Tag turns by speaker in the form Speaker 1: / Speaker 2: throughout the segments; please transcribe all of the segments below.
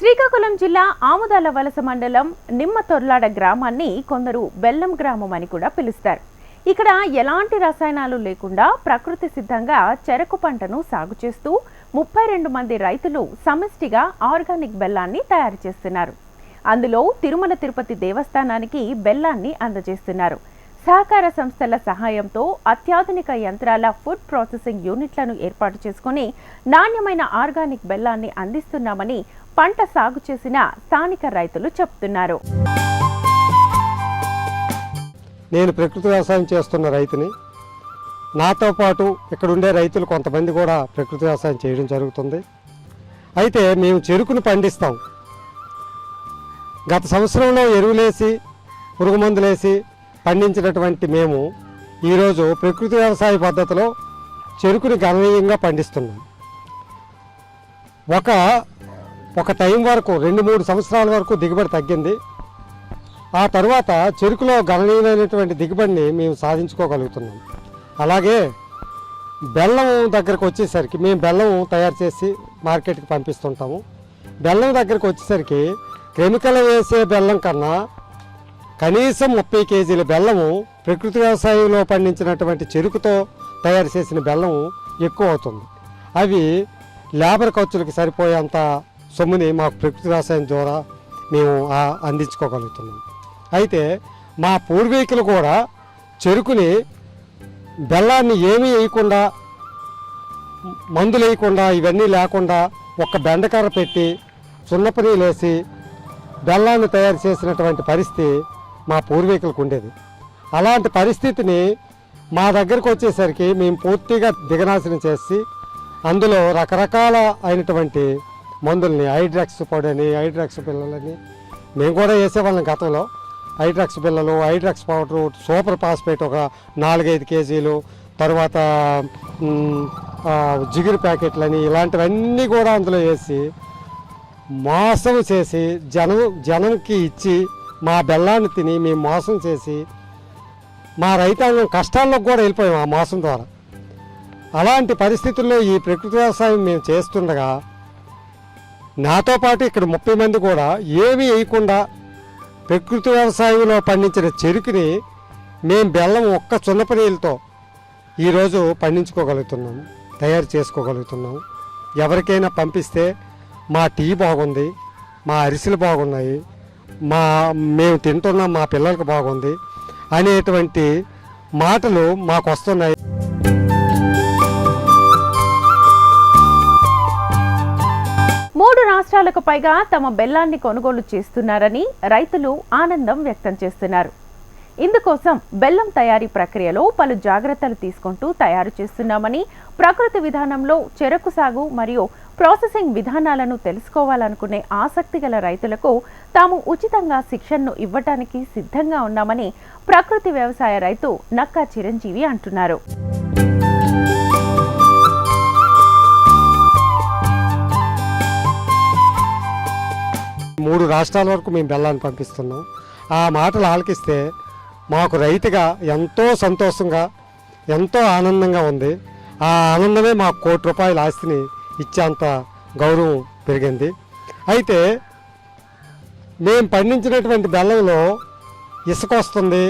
Speaker 1: శ్రీకాకుళం జిల్లా ఆముదాల వలస మండలం నిమ్మతొర్లాడ గ్రామాన్ని కొందరు బెల్లం గ్రామం అని కూడా పిలుస్తారు. ఇక్కడ ఎలాంటి రసాయనాలు లేకుండా ప్రకృతి సిద్ధంగా చెరకు పంటను సాగు చేస్తూ 32 మంది రైతులు సమిష్టిగా ఆర్గానిక్ బెల్లాన్ని తయారు చేస్తున్నారు. అందులో తిరుమల తిరుపతి దేవస్థానానికి బెల్లాన్ని అందజేస్తున్నారు. సహకార సంస్థల సహాయంతో అత్యాధునిక యంత్రాల ఫుడ్ ప్రాసెసింగ్ యూనిట్లను ఏర్పాటు చేసుకుని నాణ్యమైన ఆర్గానిక్ బెల్లాన్ని అందిస్తున్నామని పంట సాగు చేసిన స్థానిక రైతులు చెప్తున్నారు.
Speaker 2: నేను ప్రకృతి వ్యవసాయం చేస్తున్న రైతుని. నాతో పాటు ఇక్కడ ఉండే రైతులు కొంతమంది కూడా ప్రకృతి వ్యవసాయం చేయడం జరుగుతుంది. అయితే మేము చెరుకును పండిస్తాం. గత సంవత్సరంలో ఎరువులేసి పురుగు మందులేసి పండించినటువంటి మేము ఈరోజు ప్రకృతి వ్యవసాయ పద్ధతిలో చెరుకుని గణనీయంగా పండిస్తున్నాం. ఒక టైం వరకు 2-3 సంవత్సరాల వరకు దిగుబడి తగ్గింది. ఆ తర్వాత చెరుకులో గణనీయమైనటువంటి దిగుబడిని మేము సాధించుకోగలుగుతున్నాం. అలాగే బెల్లం దగ్గరకు వచ్చేసరికి మేము బెల్లం తయారు చేసి మార్కెట్కి పంపిస్తుంటాము. బెల్లం దగ్గరకు వచ్చేసరికి కెమికల్ వేసే బెల్లం కన్నా కనీసం 30 కేజీల బెల్లము ప్రకృతి వ్యవసాయంలో పండించినటువంటి చెరుకుతో తయారు చేసిన బెల్లం ఎక్కువ అవుతుంది. అవి లేబర్ ఖర్చులకి సరిపోయేంత సొమ్ముని మాకు ప్రకృతి వ్యవసాయం ద్వారా మేము అందించుకోగలుగుతున్నాం. అయితే మా పూర్వీకులు కూడా చెరుకుని బెల్లాన్ని ఏమీ వేయకుండా, మందులు వేయకుండా, ఇవన్నీ లేకుండా ఒక్క బెండకర్ర పెట్టి సున్నపనీళ్ళు వేసి బెల్లాన్ని తయారు చేసినటువంటి పరిస్థితి మా పూర్వీకులకు ఉండేది. అలాంటి పరిస్థితిని మా దగ్గరకు వచ్చేసరికి మేము పూర్తిగా దిగనాశనం చేసి అందులో రకరకాల అయినటువంటి మందుల్ని హైడ్రాక్స్ పౌడర్ అని, హైడ్రాక్స్ పిల్లలని మేము కూడా వేసేవాళ్ళం గతంలో. హైడ్రాక్స్ పిల్లలు, హైడ్రాక్స్ పౌడరు, సూపర్ ఫాస్ఫేట్ ఒక 4-5 కేజీలు, తర్వాత జిగురు ప్యాకెట్లని ఇలాంటివన్నీ కూడా అందులో వేసి మోసం చేసి జనంకి ఇచ్చి మా బెల్లాన్ని తిని మేము మోసం చేసి మా రైతాంగం కష్టాల్లోకి కూడా వెళ్ళిపోయాం ఆ మోసం ద్వారా. అలాంటి పరిస్థితుల్లో ఈ ప్రకృతి వ్యవసాయం మేము చేస్తుండగా నాతో పాటు ఇక్కడ 30 మంది కూడా ఏమీ వేయకుండా ప్రకృతి వ్యవసాయంలో పండించిన చెరుకుని మేము బెల్లం ఒక్క చున్నపనీళ్ళతో ఈరోజు పండించుకోగలుగుతున్నాము, తయారు చేసుకోగలుగుతున్నాము. ఎవరికైనా పంపిస్తే మా టీ బాగుంది, మా అరిసెలు బాగున్నాయి, మేము తింటున్నాం, మా పిల్లలకు బాగుంది అనేటువంటి మాటలు మాకు వస్తున్నాయి.
Speaker 1: మూడు రాష్ట్రాలకు పైగా తమ బెల్లాన్ని కొనుగోలు చేస్తున్నారని రైతులు ఆనందం వ్యక్తం చేస్తున్నారు. ఇందుకోసం బెల్లం తయారీ ప్రక్రియలో పలు జాగ్రత్తలు తీసుకుంటూ తయారు చేస్తున్నామని, ప్రకృతి విధానంలో చెరకు సాగు మరియు ప్రాసెసింగ్ విధానాలను తెలుసుకోవాలనుకునే ఆసక్తి గల రైతులకు తాము ఉచితంగా శిక్షణను ఇవ్వటానికి సిద్ధంగా ఉన్నామని ప్రకృతి వ్యవసాయ రైతు నక్కా చిరంజీవి అంటున్నారు.
Speaker 2: మూడు రాష్ట్రాల వరకు మేము బెల్లాన్ని పంపిస్తున్నాం. ఆ మాటలు ఆలకిస్తే మాకు రైతుగా ఎంతో సంతోషంగా, ఎంతో ఆనందంగా ఉంది. ఆ ఆనందమే మాకు ₹1 కోటి ఆస్తిని ఇచ్చేంత గౌరవం పెరిగింది. అయితే మేము పండించినటువంటి బెల్లంలో ఇసుక వస్తుంది,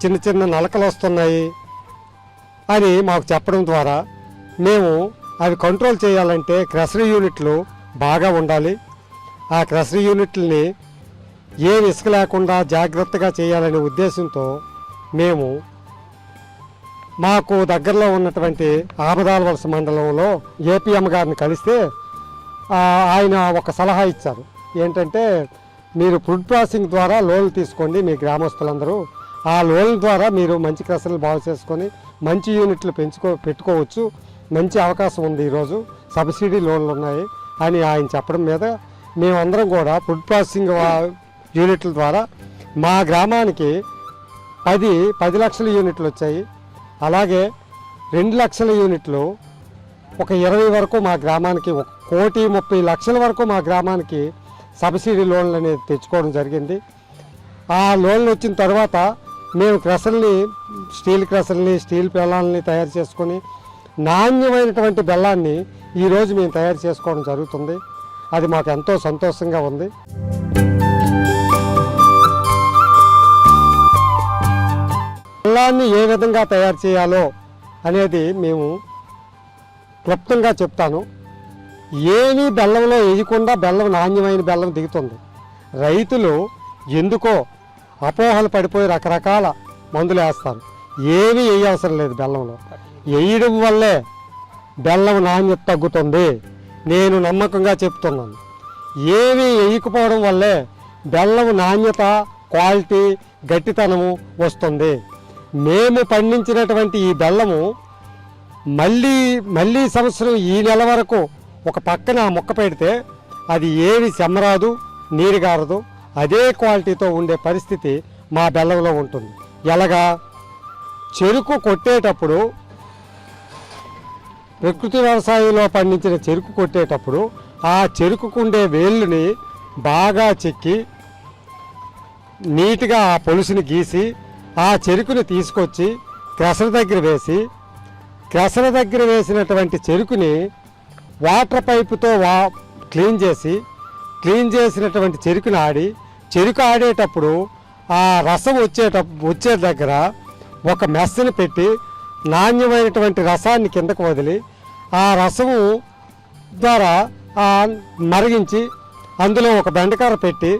Speaker 2: చిన్న చిన్న నలకలు వస్తున్నాయి అని మాకు చెప్పడం ద్వారా మేము అవి కంట్రోల్ చేయాలంటే క్రషరీ యూనిట్లు బాగా ఉండాలి. ఆ క్రషరీ యూనిట్లని ఏమి ఇసుక లేకుండా జాగ్రత్తగా చేయాలనే ఉద్దేశంతో మేము మాకు దగ్గరలో ఉన్నటువంటి ఆముదాల వలస మండలంలో ఏపీఎం గారిని కలిస్తే ఆయన ఒక సలహా ఇచ్చారు. ఏంటంటే, మీరు ఫుడ్ ప్రాసెసింగ్ ద్వారా లోన్లు తీసుకోండి మీ గ్రామస్తులందరూ. ఆ లోన్ల ద్వారా మీరు మంచి క్రషర్లు బాగు చేసుకొని మంచి యూనిట్లు పెట్టుకోవచ్చు, మంచి అవకాశం ఉంది, ఈరోజు సబ్సిడీ లోన్లు ఉన్నాయి అని ఆయన చెప్పడం మీద మేమందరం కూడా ఫుడ్ ప్రాసెసింగ్ యూనిట్ల ద్వారా మా గ్రామానికి 10 లక్షల యూనిట్లు వచ్చాయి. అలాగే 2 లక్షల యూనిట్లు, ఒక 20 వరకు మా గ్రామానికి, 1,30,00,000 వరకు మా గ్రామానికి సబ్సిడీ లోన్లు అనేది తెచ్చుకోవడం జరిగింది. ఆ లోన్లు వచ్చిన తర్వాత మేము క్రషర్ని, స్టీల్ బెల్లాలని తయారు చేసుకొని నాణ్యమైనటువంటి బెల్లాన్ని ఈరోజు మేము తయారు చేసుకోవడం జరుగుతుంది. అది మాకు ఎంతో సంతోషంగా ఉంది. బెల్లాన్ని ఏ విధంగా తయారు చేయాలో అనేది మేము క్లుప్తంగా చెప్తాను. ఏమీ బెల్లంలో వేయకుండా బెల్లం నాణ్యమైన బెల్లం దిగుతుంది. రైతులు ఎందుకో అపోహలు పడిపోయి రకరకాల మందులు వేస్తారు. ఏమీ వేయవసరం లేదు. బెల్లంలో వేయడం వల్లే బెల్లం నాణ్యత తగ్గుతుంది. నేను నమ్మకంగా చెప్తున్నాను. ఏమీ వేయకపోవడం వల్లే బెల్లం నాణ్యత, క్వాలిటీ, గట్టితనము వస్తుంది. మేము పండించినటువంటి ఈ బెల్లము మళ్ళీ సంవత్సరం ఈ నెల వరకు ఒక పక్కన మొక్క పెడితే అది ఏమి చెమ్మరాదు, నీరు గారదు. అదే క్వాలిటీతో ఉండే పరిస్థితి మా బెల్లంలో ఉంటుంది. ఎలాగా? చెరుకు కొట్టేటప్పుడు, ప్రకృతి వ్యవసాయంలో పండించిన చెరుకు కొట్టేటప్పుడు ఆ చెరుకుకుండే వేళ్ళని బాగా చెక్కి నీట్గా ఆ పొలుసుని గీసి ఆ చెరుకుని తీసుకొచ్చి క్రషర్ దగ్గర వేసి, క్రషర్ దగ్గర వేసినటువంటి చెరుకుని వాటర్ పైపుతో క్లీన్ చేసినటువంటి చెరుకుని చెరుకు ఆడేటప్పుడు ఆ రసం వచ్చే దగ్గర ఒక మెస్సని పెట్టి నాణ్యమైనటువంటి రసాన్ని కిందకు వదిలి ఆ రసము ద్వారా మరిగించి అందులో ఒక బెండకర్ర పెట్టి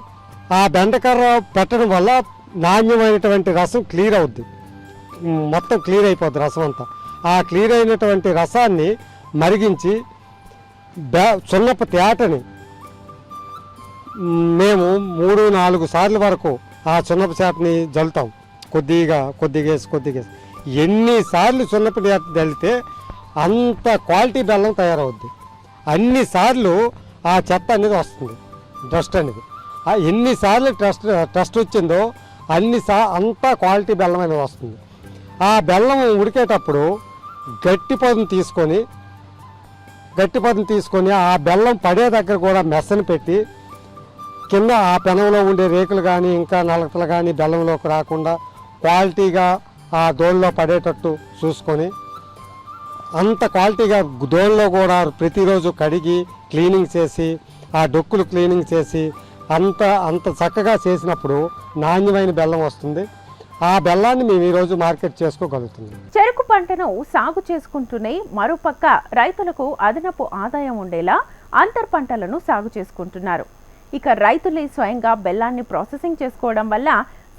Speaker 2: ఆ బెండకర్ర పెట్టడం వల్ల నాణ్యమైనటువంటి రసం క్లియర్ అవుద్ది. మొత్తం క్లియర్ అయిపోద్ది రసం అంతా. ఆ క్లియర్ అయినటువంటి రసాన్ని మరిగించి సున్నపు తేటని మేము 3-4 సార్లు వరకు ఆ సున్నపు తేటని జల్లుతాం. కొద్దిగా వేసి ఎన్నిసార్లు సున్నపు తేట జల్లితే అంత క్వాలిటీ బెల్లం తయారవుద్ది. అన్నిసార్లు ఆ చెత్త అనేది వస్తుంది, డస్ట్ అనేది. ఎన్నిసార్లు టెస్ట్ వచ్చిందో అంతా క్వాలిటీ బెల్లం అనేది వస్తుంది. ఆ బెల్లం ఉడికేటప్పుడు గట్టి పదును తీసుకొని ఆ బెల్లం పడే దగ్గర కూడా మెస్సను పెట్టి కింద ఆ పెనంలో ఉండే రేకులు కానీ ఇంకా నలకలు కానీ బెల్లంలోకి రాకుండా క్వాలిటీగా ఆ దోళ్ళలో పడేటట్టు చూసుకొని అంత క్వాలిటీగా దోళ్ళలో కూడా ప్రతిరోజు కడిగి క్లీనింగ్ చేసి ఆ డొక్కులు క్లీనింగ్ చేసి అంత చక్కగా చేసినప్పుడు నాణ్యమైన బెల్లం వస్తుంది. ఆ బెల్లాన్ని మేము ఈరోజు మార్కెట్ చేసుకోగలుగుతున్నాం.
Speaker 1: చెరుకు పంటను సాగు చేసుకుంటూనే మరోపక్క రైతులకు అదనపు ఆదాయం ఉండేలా అంతర్ పంటలను సాగు చేసుకుంటున్నారు. ఇక రైతులే స్వయంగా బెల్లాన్ని ప్రాసెసింగ్ చేసుకోవడం వల్ల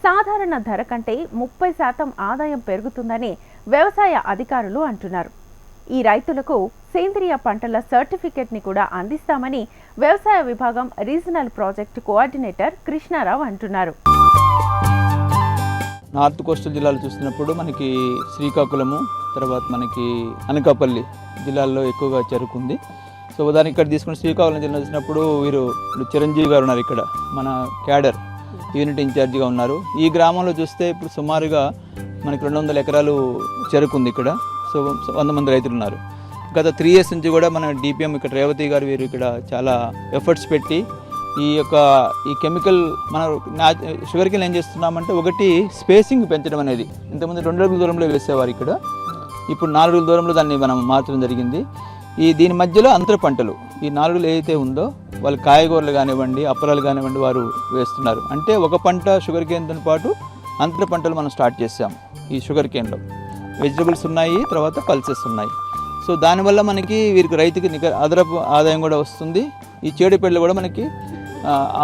Speaker 1: సాధారణ ధర కంటే 30% ఆదాయం పెరుగుతుందని వ్యవసాయ అధికారులు అంటున్నారు. ఈ రైతులకు సేంద్రియ పంటల సర్టిఫికెట్ని కూడా అందిస్తామని వ్యవసాయ విభాగం రీజనల్ ప్రాజెక్ట్ కోఆర్డినేటర్ కృష్ణారావు అంటున్నారు.
Speaker 3: నార్త్ కోస్టల్ జిల్లాలు చూసినప్పుడు మనకి శ్రీకాకుళము, తర్వాత మనకి అనకాపల్లి జిల్లాల్లో ఎక్కువగా చెరుకు ఉంది. సో ఉదాహరణ ఇక్కడ తీసుకుని శ్రీకాకుళం జిల్లా చూసినప్పుడు ఇప్పుడు చిరంజీవి గారు ఉన్నారు, ఇక్కడ మన క్యాడర్ యూనిట్ ఇన్ఛార్జిగా ఉన్నారు. ఈ గ్రామంలో చూస్తే ఇప్పుడు సుమారుగా మనకి 200 ఎకరాలు చెరుకు ఉంది ఇక్కడ. సో 100 మంది రైతులు ఉన్నారు. గత 3 years నుంచి కూడా మన డిపిఎం ఇక్కడ రేవతి గారు వీరు ఇక్కడ చాలా ఎఫర్ట్స్ పెట్టి ఈ కెమికల్ మన షుగర్ కేన్ ఏం చేస్తున్నామంటే, ఒకటి స్పేసింగ్ పెంచడం అనేది. ఇంతకుముందు 2 అడుగుల దూరంలో వేసేవారు, ఇక్కడ ఇప్పుడు 4 అడుగుల దూరంలో దాన్ని మనం మార్చడం జరిగింది. దీని మధ్యలో అంతర పంటలు ఈ 4 అడుగులు ఏదైతే ఉందో వాళ్ళు కాయగూరలు కానివ్వండి, అప్పరాలు కానివ్వండి వారు వేస్తున్నారు. అంటే ఒక పంట షుగర్ కేన్తో పాటు అంతర పంటలు మనం స్టార్ట్ చేసాం. ఈ షుగర్ కేన్లో వెజిటబుల్స్ ఉన్నాయి, తర్వాత పల్సెస్ ఉన్నాయి. సో దానివల్ల మనకి వీరికి రైతుకి అదనపు ఆదాయం కూడా వస్తుంది. ఈ చీడపీడలు కూడా మనకి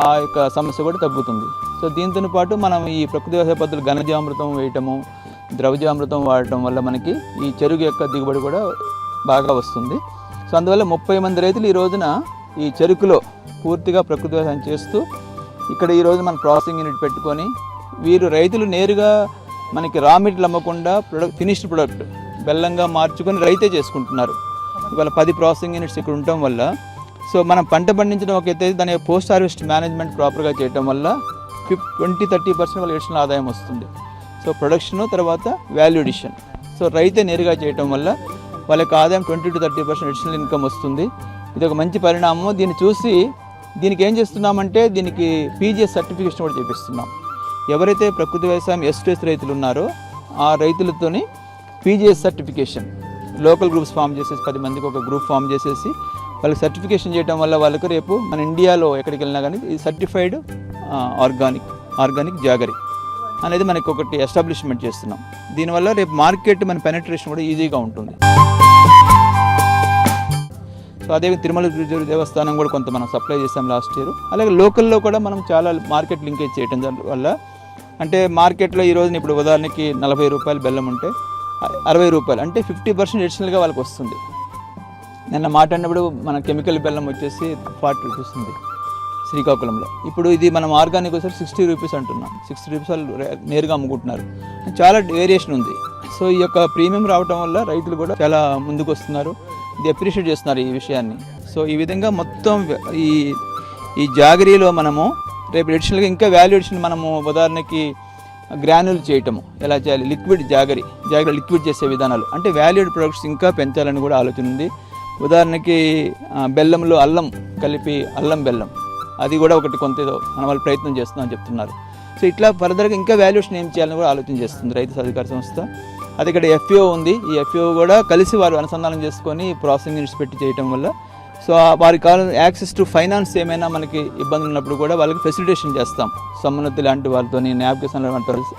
Speaker 3: ఆ యొక్క సమస్య కూడా తగ్గుతుంది. సో దీంతో పాటు మనం ఈ ప్రకృతి వ్యవసాయ పద్ధతులు ఘనజీవామృతం వేయటము, ద్రవజీవామృతం వాడటం వల్ల మనకి ఈ చెరుకు యొక్క దిగుబడి కూడా బాగా వస్తుంది. సో అందువల్ల 30 మంది రైతులు ఈ రోజున ఈ చెరుకులో పూర్తిగా ప్రకృతి వ్యవసాయం చేస్తూ ఇక్కడ ఈరోజు మన ప్రాసెసింగ్ యూనిట్ పెట్టుకొని వీరు రైతులు నేరుగా మనకి రా మెటీరియల్ అమ్మకుండా ఫినిష్డ్ ప్రొడక్ట్ బెల్లంగా మార్చుకొని రైతే చేసుకుంటున్నారు. ఇవాళ 10 ప్రాసెసింగ్ యూనిట్స్ ఇక్కడ ఉండటం వల్ల సో మనం పంట పండించడం ఒక ఎత్తు, దాని పోస్ట్ హార్వెస్ట్ మేనేజ్మెంట్ ప్రాపర్గా చేయడం వల్ల 20-30% వాళ్ళ ఎడిషనల్ ఆదాయం వస్తుంది. సో ప్రొడక్షను తర్వాత వాల్యూ ఎడిషన్. సో రైతే నేరుగా చేయడం వల్ల వాళ్ళకి ఆదాయం 20-30% ఎడిషనల్ ఇన్కమ్ వస్తుంది. ఇది ఒక మంచి పరిణామం. దీన్ని చూసి దీనికి ఏం చేస్తున్నామంటే దీనికి పీజీఎస్ సర్టిఫికేషన్ కూడా చేపిస్తున్నాం. ఎవరైతే ప్రకృతి వ్యవసాయం ఎస్టేస్ రైతులు ఉన్నారో ఆ రైతులతోని PGS certification local groups form చేసేసి 10 మందికి ఒక గ్రూప్ ఫామ్ చేసేసి వాళ్ళకి సర్టిఫికేషన్ చేయడం వల్ల వాళ్ళకు రేపు మన ఇండియాలో ఎక్కడికి వెళ్ళినా కానీ ఈ సర్టిఫైడ్ ఆర్గానిక్ జాగరీ అనేది మనకి ఒకటి ఎస్టాబ్లిష్మెంట్ చేస్తున్నాం. దీనివల్ల రేపు మార్కెట్ మన పెనట్రేషన్ కూడా ఈజీగా ఉంటుంది. సో అదే తిరుమల దేవస్థానం కూడా కొంత మనం సప్లై చేసాం లాస్ట్ ఇయర్. అలాగే లోకల్లో కూడా మనం చాలా మార్కెట్ లింకేజ్ చేయడం వల్ల అంటే మార్కెట్లో ఈ రోజున ఇప్పుడు ఉదాహరణకి 40 రూపాయలు బెల్లం ఉంటే 60 రూపాయలు అంటే 50% అడిషనల్గా వాళ్ళకి వస్తుంది. నిన్న మాట్లాడినప్పుడు మన కెమికల్ బెల్లం వచ్చేసి 40 రూపీస్ ఉంది శ్రీకాకుళంలో. ఇప్పుడు ఇది మనం ఆర్గానిక్ వచ్చేసి 60 రూపీస్ అంటున్నాం. 60 రూపీస్ వాళ్ళు నేరుగా అమ్ముకుంటున్నారు. చాలా వేరియేషన్ ఉంది. సో ఈ యొక్క ప్రీమియం రావడం వల్ల రైతులు కూడా చాలా ముందుకు వస్తున్నారు. ఇది అప్రిషియేట్ చేస్తున్నారు ఈ విషయాన్ని. సో ఈ విధంగా మొత్తం ఈ జాగరీలో మనము రేపు అడిషనల్గా ఇంకా వాల్యూ అడిషన్ మనము ఉదాహరణకి గ్రాన్యుల్ చేయటము ఎలా చేయాలి, లిక్విడ్ జాగరీ లిక్విడ్ చేసే విధానాలు అంటే వాల్యూడ్ ప్రొడక్ట్స్ ఇంకా పెంచాలని కూడా ఆలోచన ఉంది. ఉదాహరణకి బెల్లంలో అల్లం కలిపి అల్లం బెల్లం అది కూడా ఒకటి కొంత మన వాళ్ళు ప్రయత్నం చేస్తున్నామని చెప్తున్నారు. సో ఇట్లా ఫర్దర్గా ఇంకా వాల్యుయేషన్ ఏం చేయాలని కూడా ఆలోచన చేస్తుంది రైతు సాధికార సంస్థ. అది ఇక్కడ FAO ఉంది. ఈ FAO కూడా కలిసి వారు అనుసంధానం చేసుకొని ప్రాసెసింగ్ యూనిట్స్ పెట్టి చేయడం వల్ల సో వారికి కావాలని యాక్సెస్ టు ఫైనాన్స్ ఏమైనా మనకి ఇబ్బందులు ఉన్నప్పుడు కూడా వాళ్ళకి ఫెసిలిటేషన్ చేస్తాం. సమ్మన్నతి లాంటి వాళ్ళతో నావిగేషన్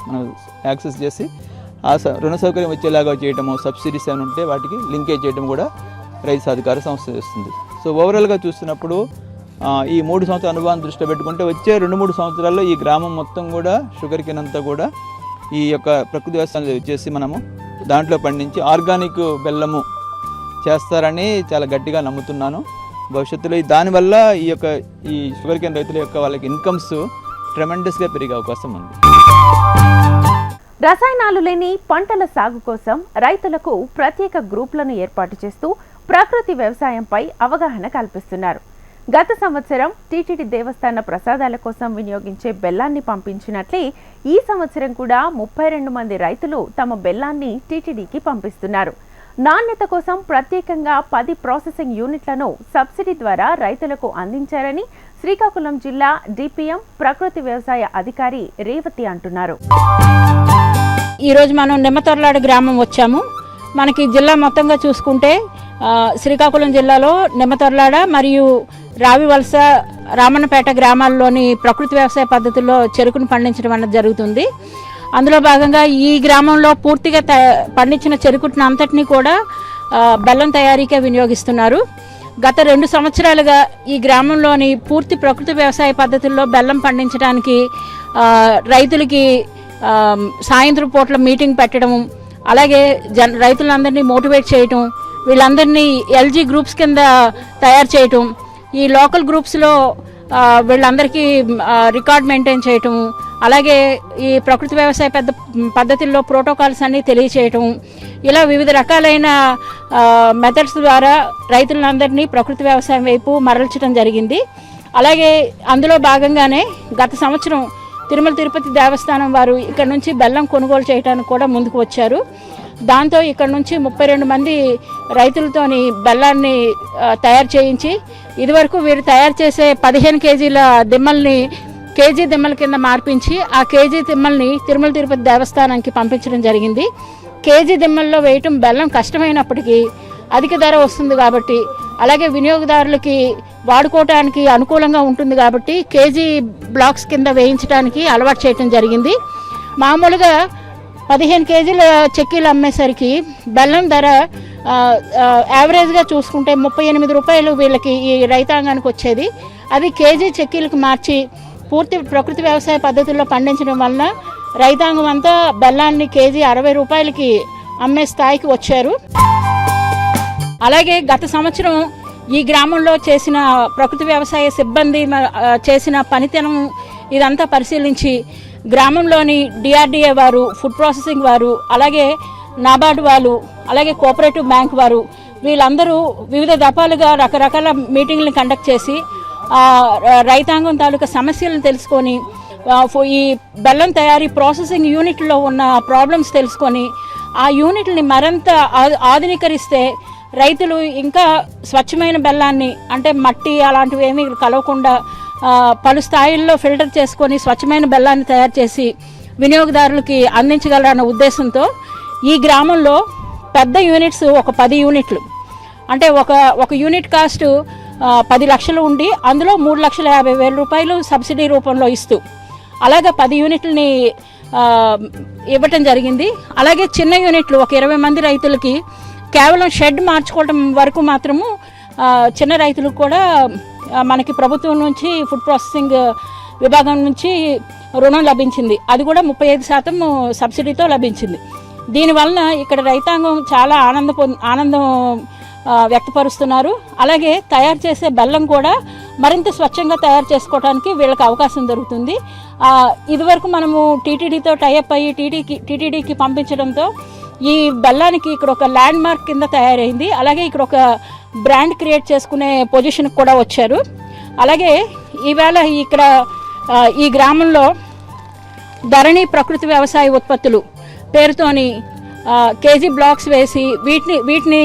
Speaker 3: మనం యాక్సెస్ చేసి ఆ రుణ సౌకర్యం వచ్చేలాగా చేయటము, సబ్సిడీస్ ఏమైనా ఉంటే వాటికి లింకేజ్ చేయడం కూడా రైతు సాధికార సంస్థ చేస్తుంది. సో ఓవరాల్గా చూస్తున్నప్పుడు ఈ 3 సంవత్సరాల అనుభవాన్ని దృష్టిలో పెట్టుకుంటే వచ్చే 2-3 సంవత్సరాల్లో ఈ గ్రామం మొత్తం కూడా షుగర్ కేన్ అంతా కూడా ఈ యొక్క ప్రకృతి వ్యవసాయం వచ్చేసి మనము దాంట్లో పండించి ఆర్గానిక్ బెల్లము చేస్తారని చాలా గట్టిగా నమ్ముతున్నాను. భవిష్యత్తులో దానివల్ల ఈ షుగర్ కేన్ రైతుల యొక్క వాళ్ళకి ఇన్కమ్స్ ట్రెమెండస్గా పెరిగే అవకాశం ఉంది.
Speaker 1: రసాయనాలు లేని పంటల సాగు కోసం రైతులకు ప్రత్యేక గ్రూపులను ఏర్పాటు చేస్తూ ప్రకృతి వ్యవసాయంపై అవగాహన కల్పిస్తున్నారు. గత సంవత్సరం టీటీడీ దేవస్థాన ప్రసాదాల కోసం వినియోగించే బెల్లాన్ని పంపించినట్లే ఈ సంవత్సరం కూడా 32 మంది రైతులు తమ బెల్లాన్ని టీటీడీకి పంపిస్తున్నారు. నాణ్యత కోసం ప్రత్యేకంగా 10 ప్రాసెసింగ్ యూనిట్లను సబ్సిడీ ద్వారా రైతులకు అందించారని శ్రీకాకుళం జిల్లా DPM ప్రకృతి వ్యవసాయ అధికారి రేవతి అంటున్నారు.
Speaker 4: ఈరోజు మనం నిమ్మతొర్లాడ గ్రామం వచ్చాము. మనకి జిల్లా మొత్తంగా చూసుకుంటే శ్రీకాకుళం జిల్లాలో నిమ్మతొర్లాడ మరియు రావివలస, రామన్నపేట గ్రామాల్లోని ప్రకృతి వ్యవసాయ పద్ధతుల్లో చెరుకును పండించడం అన్నది జరుగుతుంది. అందులో భాగంగా ఈ గ్రామంలో పూర్తిగా పండించిన చెరుకును అంతటినీ కూడా బెల్లం తయారీకే వినియోగిస్తున్నారు. గత 2 సంవత్సరాలుగా ఈ గ్రామంలోని పూర్తి ప్రకృతి వ్యవసాయ పద్ధతుల్లో బెల్లం పండించడానికి రైతులకి సాయంత్రం పూట్ల మీటింగ్ పెట్టడం, అలాగే రైతులందరినీ మోటివేట్ చేయటం, వీళ్ళందరినీ LG గ్రూప్స్ కింద తయారు చేయటం, ఈ లోకల్ గ్రూప్స్లో వీళ్ళందరికీ రికార్డ్ మెయింటైన్ చేయటం, అలాగే ఈ ప్రకృతి వ్యవసాయ పద్ధతుల్లో ప్రోటోకాల్స్ అన్నీ తెలియచేయటం, ఇలా వివిధ రకాలైన మెథడ్స్ ద్వారా రైతులందరినీ ప్రకృతి వ్యవసాయం వైపు మరల్చడం జరిగింది. అలాగే అందులో భాగంగానే గత సంవత్సరం తిరుమల తిరుపతి దేవస్థానం వారు ఇక్కడ నుంచి బెల్లం కొనుగోలు చేయడానికి కూడా ముందుకు వచ్చారు. దాంతో ఇక్కడ నుంచి 32 మంది రైతులతోని బెల్లాన్ని తయారు చేయించి ఇదివరకు వీరు తయారు చేసే 15 కేజీల దిమ్మల్ని కేజీ దిమ్మల కింద మార్పించి ఆ కేజీ దిమ్మల్ని తిరుమల తిరుపతి దేవస్థానానికి పంపించడం జరిగింది. కేజీ దిమ్మల్లో వేయటం బెల్లం కష్టమైనప్పటికీ అధిక ధర వస్తుంది కాబట్టి, అలాగే వినియోగదారులకి వాడుకోవటానికి అనుకూలంగా ఉంటుంది కాబట్టి కేజీ బ్లాక్స్ కింద వేయించడానికి అలవాటు చేయటం జరిగింది. మామూలుగా 15 కేజీల చెక్కీలు అమ్మేసరికి బెల్లం ధర యావరేజ్గా చూసుకుంటే 38 రూపాయలు వీళ్ళకి ఈ రైతాంగానికి వచ్చేది. అది కేజీ చెక్కీలకు మార్చి పూర్తి ప్రకృతి వ్యవసాయ పద్ధతుల్లో పండించడం వలన రైతాంగం అంతా బెల్లాన్ని కేజీ 60 రూపాయలకి అమ్మే స్థాయికి వచ్చారు. అలాగే గత సంవత్సరం ఈ గ్రామంలో చేసిన ప్రకృతి వ్యవసాయ సిబ్బంది చేసిన పనితనం ఇదంతా పరిశీలించి గ్రామంలోని DRDA వారు, ఫుడ్ ప్రాసెసింగ్ వారు, అలాగే నాబార్డు వాళ్ళు, అలాగే కోఆపరేటివ్ బ్యాంక్ వారు వీళ్ళందరూ వివిధ దఫాలుగా రకరకాల మీటింగ్లను కండక్ట్ చేసి రైతాంగం తాలూకా సమస్యలను తెలుసుకొని ఈ బెల్లం తయారీ ప్రాసెసింగ్ యూనిట్లో ఉన్న ప్రాబ్లమ్స్ తెలుసుకొని ఆ యూనిట్ని మరింత ఆధునీకరిస్తే రైతులు ఇంకా స్వచ్ఛమైన బెల్లాన్ని, అంటే మట్టి అలాంటివి ఏమీ కలవకుండా పలు స్థాయిల్లో ఫిల్టర్ చేసుకొని స్వచ్ఛమైన బెల్లాన్ని తయారు చేసి వినియోగదారులకి అందించగలరన్న ఉద్దేశంతో ఈ గ్రామంలో పెద్ద యూనిట్స్ ఒక 10 యూనిట్లు, అంటే ఒక యూనిట్ కాస్ట్ 10 లక్షలు ఉండి అందులో 3,50,000 రూపాయలు సబ్సిడీ రూపంలో ఇస్తూ అలాగే 10 యూనిట్లని ఇవ్వటం జరిగింది. అలాగే చిన్న యూనిట్లు ఒక 20 మంది రైతులకి కేవలం షెడ్ మార్చుకోవడం వరకు మాత్రము చిన్న రైతులకు కూడా మనకి ప్రభుత్వం నుంచి ఫుడ్ ప్రాసెసింగ్ విభాగం నుంచి రుణం లభించింది. అది కూడా 35% సబ్సిడీతో లభించింది. దీనివలన ఇక్కడ రైతాంగం చాలా ఆనందం వ్యక్తపరుస్తున్నారు. అలాగే తయారు చేసే బెల్లం కూడా మరింత స్వచ్ఛంగా తయారు చేసుకోవడానికి వీళ్ళకి అవకాశం దొరుకుతుంది. ఇదివరకు మనము టీటీడీతో టైఅప్ అయ్యి టీటీడీకి పంపించడంతో ఈ బెల్లానికి ఇక్కడ ఒక ల్యాండ్ మార్క్ కింద తయారైంది. అలాగే ఇక్కడ ఒక బ్రాండ్ క్రియేట్ చేసుకునే పొజిషన్కి కూడా వచ్చారు. అలాగే ఈవేళ ఇక్కడ ఈ గ్రామంలో ధరణి ప్రకృతి వ్యవసాయ ఉత్పత్తులు పేరుతోని కేజీ బ్లాక్స్ వేసి వీటిని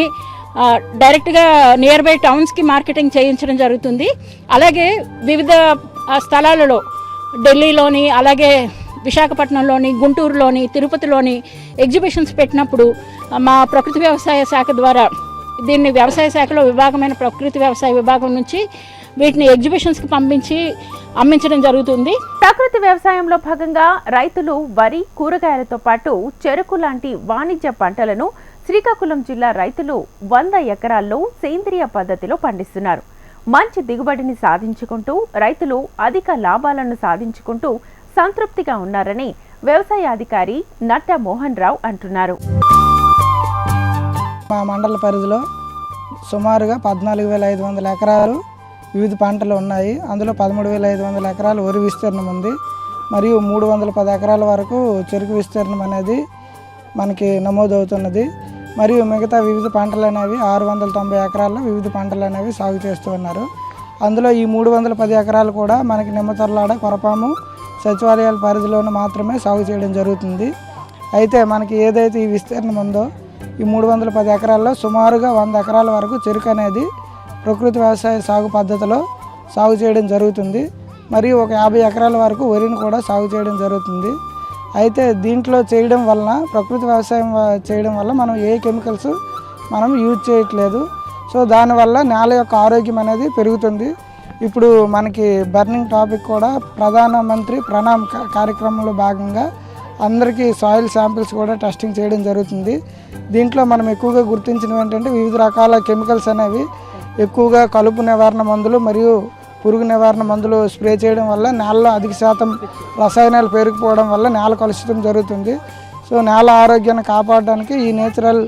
Speaker 4: డైరెక్ట్గా నియర్ బై టౌన్స్కి మార్కెటింగ్ చేయించడం జరుగుతుంది. అలాగే వివిధ స్థలాలలో ఢిల్లీలోని అలాగే విశాఖపట్నంలోని గుంటూరులోని తిరుపతిలోని ఎగ్జిబిషన్స్ పెట్టినప్పుడు మా ప్రకృతి వ్యవసాయ శాఖ ద్వారా దీన్ని వ్యవసాయ శాఖలో విభాగమైన ప్రకృతి వ్యవసాయ విభాగం నుంచి వీటిని ఎగ్జిబిషన్స్కి పంపించి అమ్మించడం జరుగుతుంది.
Speaker 1: ప్రకృతి వ్యవసాయంలో భాగంగా రైతులు వరి, కూరగాయలతో పాటు చెరకు లాంటి వాణిజ్య పంటలను శ్రీకాకుళం జిల్లా రైతులు 100 ఎకరాల్లో సేంద్రియ పద్ధతిలో పండిస్తున్నారు. మంచి దిగుబడిని సాధించుకుంటూ రైతులు అధిక లాభాలను సాధించుకుంటూ సంతృప్తిగా ఉన్నారని వ్యవసాయ అధికారి నట్ట మోహన్ రావు అంటున్నారు.
Speaker 5: మా మండల పరిధిలో సుమారుగా 14,500 ఎకరాలు వివిధ పంటలు ఉన్నాయి. అందులో 13,500 ఎకరాలు వరి విస్తీర్ణం ఉంది. మరియు 310 ఎకరాల వరకు చెరుకు విస్తీర్ణం అనేది మనకి నమోదవుతున్నది. మరియు మిగతా వివిధ పంటలు అనేవి 690 ఎకరాల్లో వివిధ పంటలు అనేవి సాగు చేస్తూ ఉన్నారు. అందులో ఈ 310 ఎకరాలు కూడా మనకి నిమ్మతొర్లాడ, కొరపాము సచివాలయాల పరిధిలోనే మాత్రమే సాగు చేయడం జరుగుతుంది. అయితే మనకి ఏదైతే ఈ విస్తీర్ణం ఉందో ఈ 310 ఎకరాల్లో సుమారుగా 100 ఎకరాల వరకు చెరుకు అనేది ప్రకృతి వ్యవసాయ సాగు పద్ధతిలో సాగు చేయడం జరుగుతుంది. మరియు ఒక 50 ఎకరాల వరకు వరిని కూడా సాగు చేయడం జరుగుతుంది. అయితే దీంట్లో చేయడం వలన ప్రకృతి వ్యవసాయం చేయడం వల్ల మనం ఏ కెమికల్స్ మనం యూజ్ చేయట్లేదు. సో దానివల్ల నేల యొక్క ఆరోగ్యం అనేది పెరుగుతుంది. ఇప్పుడు మనకి బర్నింగ్ టాపిక్ కూడా ప్రధానమంత్రి ప్రణామ్ కార్యక్రమంలో భాగంగా అందరికీ సాయిల్ శాంపిల్స్ కూడా టెస్టింగ్ చేయడం జరుగుతుంది. దీంట్లో మనం ఎక్కువగా గుర్తించినవి ఏంటంటే వివిధ రకాల కెమికల్స్ అనేవి ఎక్కువగా కలుపు నివారణ మందులు మరియు పురుగు నివారణ మందులు స్ప్రే చేయడం వల్ల నేలలో అధిక శాతం రసాయనాలు పేరుకుపోవడం వల్ల నేల కలుషితం జరుగుతుంది. సో నేల ఆరోగ్యాన్ని కాపాడడానికి ఈ నేచురల్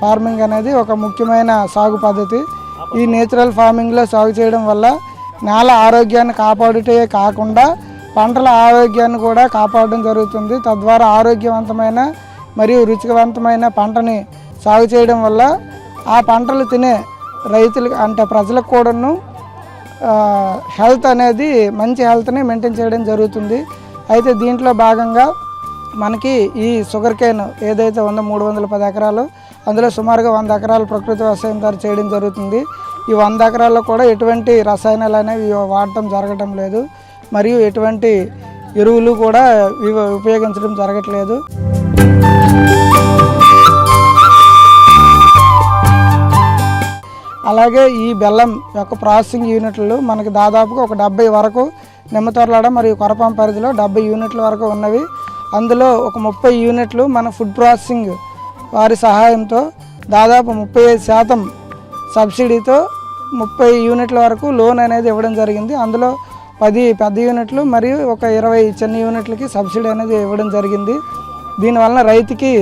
Speaker 5: ఫార్మింగ్ అనేది ఒక ముఖ్యమైన సాగు పద్ధతి. ఈ నేచురల్ ఫార్మింగ్లో సాగు చేయడం వల్ల నేల ఆరోగ్యాన్ని కాపాడుటే కాకుండా పంటల ఆరోగ్యాన్ని కూడా కాపాడడం జరుగుతుంది. తద్వారా ఆరోగ్యవంతమైన మరియు రుచివంతమైన పంటని సాగు చేయడం వల్ల ఆ పంటలు తినే రైతులకు అంటే ప్రజలకు కూడాను హెల్త్ అనేది మంచి హెల్త్ని మెయింటైన్ చేయడం జరుగుతుంది. అయితే దీంట్లో భాగంగా మనకి ఈ షుగర్ కేన్ ఏదైతే ఉందో 310 ఎకరాలు అందులో సుమారుగా 100 ఎకరాలు ప్రకృతి వ్యవసాయం ద్వారా చేయడం జరుగుతుంది. ఈ 100 ఎకరాల్లో కూడా ఎటువంటి రసాయనాలు అనేవి వాడటం జరగటం లేదు. మరియు ఎటువంటి ఎరువులు కూడా ఉపయోగించడం జరగట్లేదు. అలాగే ఈ బెల్లం యొక్క ప్రాసెసింగ్ యూనిట్లు మనకి దాదాపుగా ఒక 70 వరకు నిమ్మతొర్లాడ మరియు కొరపాం పరిధిలో 70 యూనిట్ల వరకు ఉన్నవి. అందులో ఒక 30 యూనిట్లు మన ఫుడ్ ప్రాసెసింగ్ వారి సహాయంతో దాదాపు 35% సబ్సిడీతో 30 యూనిట్ల వరకు లోన్ అనేది ఇవ్వడం జరిగింది. అందులో 10 పెద్ద యూనిట్లు మరియు ఒక 20 చిన్న యూనిట్లకి సబ్సిడీ అనేది ఇవ్వడం జరిగింది. దీనివలన రైతుకి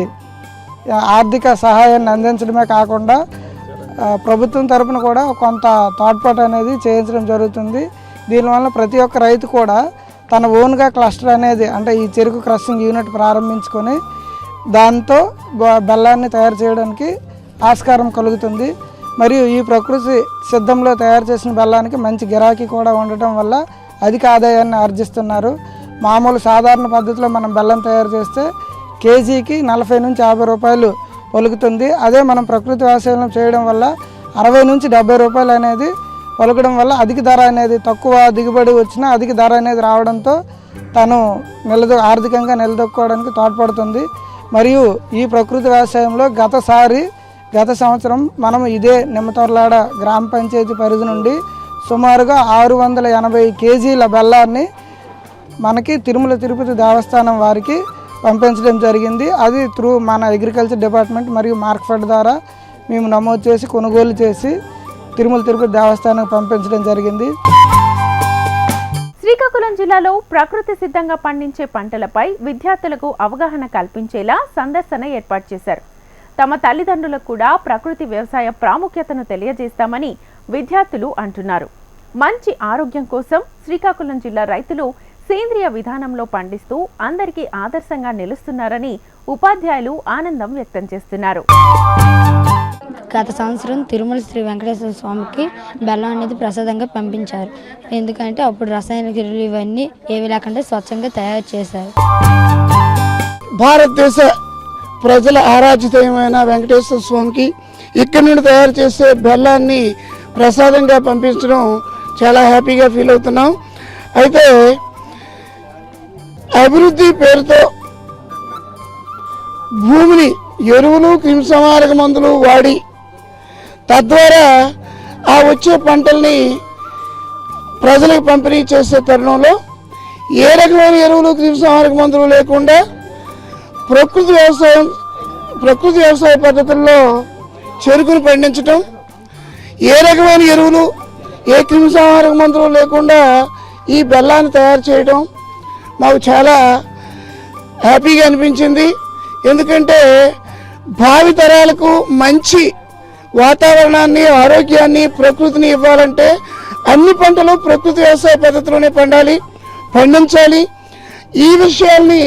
Speaker 5: ఆర్థిక సహాయాన్ని అందించడమే కాకుండా ప్రభుత్వం తరపున కూడా కొంత తోడ్పాటు అనేది చేయించడం జరుగుతుంది. దీనివల్ల ప్రతి ఒక్క రైతు కూడా తన ఓన్గా క్లస్టర్ అనేది అంటే ఈ చెరుకు క్రషింగ్ యూనిట్ ప్రారంభించుకొని దాంతో బెల్లాన్ని తయారు చేయడానికి ఆస్కారం కలుగుతుంది. మరియు ఈ ప్రకృతి సిద్ధంలో తయారు చేసిన బెల్లానికి మంచి గిరాకీ కూడా ఉండటం వల్ల అధిక ఆదాయాన్ని ఆర్జిస్తున్నారు. మామూలు సాధారణ పద్ధతిలో మనం బెల్లం తయారు చేస్తే కేజీకి 40 నుంచి 50 రూపాయలు పలుకుతుంది. అదే మనం ప్రకృతి వ్యవసాయం చేయడం వల్ల 60 నుంచి 70 రూపాయలు అనేది పలకడం వల్ల అధిక ధర అనేది తక్కువ దిగుబడి వచ్చినా అధిక ధర అనేది రావడంతో తను ఆర్థికంగా నిలదొక్కుకోవడానికి తోడ్పడుతుంది. మరియు ఈ ప్రకృతి వ్యవసాయంలో గతసారి గత సంవత్సరం మనం ఇదే నిమ్మతొర్లాడ గ్రామ పంచాయతీ పరిధి నుండి సుమారుగా 680 కేజీల బెల్లాన్ని మనకి తిరుమల తిరుపతి దేవస్థానం వారికి పంపించడం జరిగింది. అది త్రూ మన అగ్రికల్చర్ డిపార్ట్మెంట్ మరియు మార్క్ఫెడ్ ద్వారా మేము నమోదు చేసి కొనుగోలు చేసి తిరుమల తిరుపతి దేవస్థానానికి పంపించడం జరిగింది.
Speaker 1: శ్రీకాకుళం జిల్లాలో ప్రకృతి సిద్ధంగా పండించే పంటలపై విద్యార్థులకు అవగాహన కల్పించేలా సందర్శన ఏర్పాటు చేశారు. తమ తల్లిదండ్రులకు కూడా ప్రకృతి వ్యవసాయ ప్రాముఖ్యతను తెలియజేస్తామని విద్యార్థులు అంటున్నారు. మంచి ఆరోగ్యం కోసం శ్రీకాకుళం జిల్లా రైతులు సేంద్రియ విధానంలో పండిస్తూ అందరికీ ఆదర్శంగా నిలుస్తున్నారని ఉపాధ్యాయులు ఆనందం వ్యక్తం చేస్తున్నారు.
Speaker 6: గత సంవత్సరం తిరుమల శ్రీ వెంకటేశ్వర స్వామికి బెల్లం అనేది ప్రసాదంగా పంపించారు. ఎందుకంటే అప్పుడు రసాయనిక ఎరువులు ఇవన్నీ ఏవి లేకుండా స్వచ్ఛంగా తయారు చేశారు.
Speaker 7: భారతదేశ ప్రజల ఆరాధ్యమైన వెంకటేశ్వర స్వామికి ఇక్కడి నుండి తయారు చేసే బెల్లాన్ని ప్రసాదంగా పంపించడం చాలా హ్యాపీగా ఫీల్ అవుతున్నాం. అయితే అభివృద్ధి పేరుతో భూమిని ఎరువులు క్రిమిసంహారక మందులు వాడి తద్వారా ఆ వచ్చే పంటల్ని ప్రజలకు పంపిణీ చేసే తరుణంలో ఏ రకమైన ఎరువులు క్రిమిసంహారక మందులు లేకుండా ప్రకృతి వ్యవసాయ పద్ధతుల్లో చెరుకును పండించటం, ఏ రకమైన ఎరువులు ఏ క్రిమిసంహారక మందులు లేకుండా ఈ బెల్లాన్ని తయారు చేయడం మాకు చాలా హ్యాపీగా అనిపించింది. ఎందుకంటే భావి తరాలకు మంచి వాతావరణాన్ని, ఆరోగ్యాన్ని, ప్రకృతిని ఇవ్వాలంటే అన్ని పంటలు ప్రకృతి వ్యవసాయ పద్ధతిలోనే పండించాలి. ఈ విషయాల్ని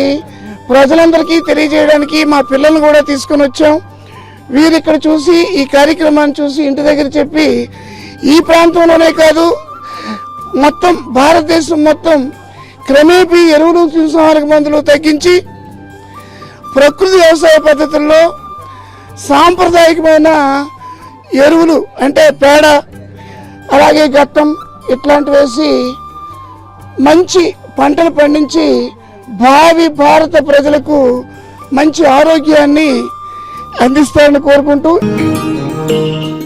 Speaker 7: ప్రజలందరికీ తెలియజేయడానికి మా పిల్లల్ని కూడా తీసుకొని వచ్చాం. వీరు ఇక్కడ చూసి ఈ కార్యక్రమాన్ని చూసి ఇంటి దగ్గర చెప్పి ఈ ప్రాంతంలోనే కాదు మొత్తం భారతదేశం మొత్తం క్రమేపీ ఎరువులు క్రిమిసంహారక మందులు తగ్గించి ప్రకృతి వ్యవసాయ పద్ధతుల్లో సాంప్రదాయకమైన ఎరువులు అంటే పేడ, అలాగే గట్టం ఇట్లాంటి వేసి మంచి పంటలు పండించి భావి భారత ప్రజలకు మంచి ఆరోగ్యాన్ని అందిస్తారని కోరుకుంటూ